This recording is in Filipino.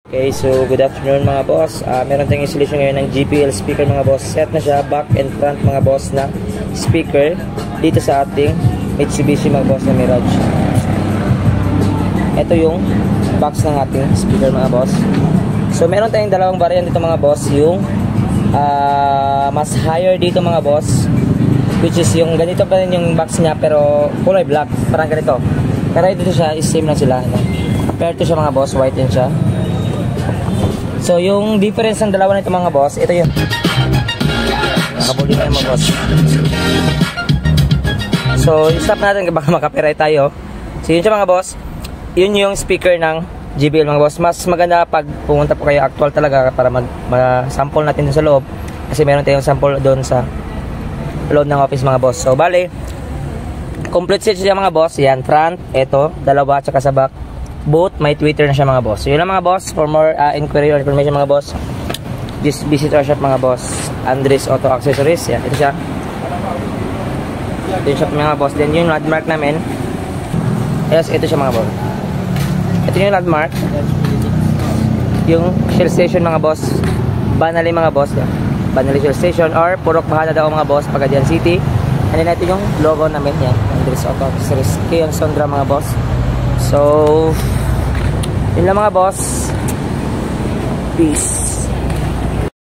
Okay, so good afternoon mga boss. Meron tayong installation ngayon ng JBL speaker mga boss. Set na siya back and front mga boss na speaker dito sa ating Mitsubishi mga boss na Mirage. Ito yung box ng ating speaker mga boss. So meron tayong dalawang variant dito mga boss. Yung mas higher dito mga boss, which is yung ganito pa rin yung box niya pero kulay black, parang ganito. Pero dito siya is same lang sila, no? Pero ito siya mga boss, white din siya. So yung difference ng dalawa nito mga boss, ito yung nakabuli na yung mga boss. So i-stop natin baka makapiright tayo. So yun siya mga boss, yun yung speaker ng JBL mga boss. Mas maganda pag pumunta po kayo actual talaga para mag-sample natin dun sa loob, kasi meron tayong sample doon sa loob ng office mga boss. So bale, complete set siya mga boss. Yan, front, ito, dalawa, tsaka sa back. Both may Twitter na siya mga boss. So yun lang mga boss. For more inquiry or information mga boss, just visit our shop mga boss, Andres Auto Accessories. Yan, ito siya. Ito yung shop mga boss. Then yung landmark namin, yes, ito siya mga boss. Ito yung landmark. Yung Shell Station mga boss, Banali mga boss. Yan. Banali Shell Station or Purok Bahana daw mga boss, Pagadian City. And then ito yung logo namin, yan, Andres Auto Accessories, Kion Sondra mga boss. So yun lang mga boss. Peace.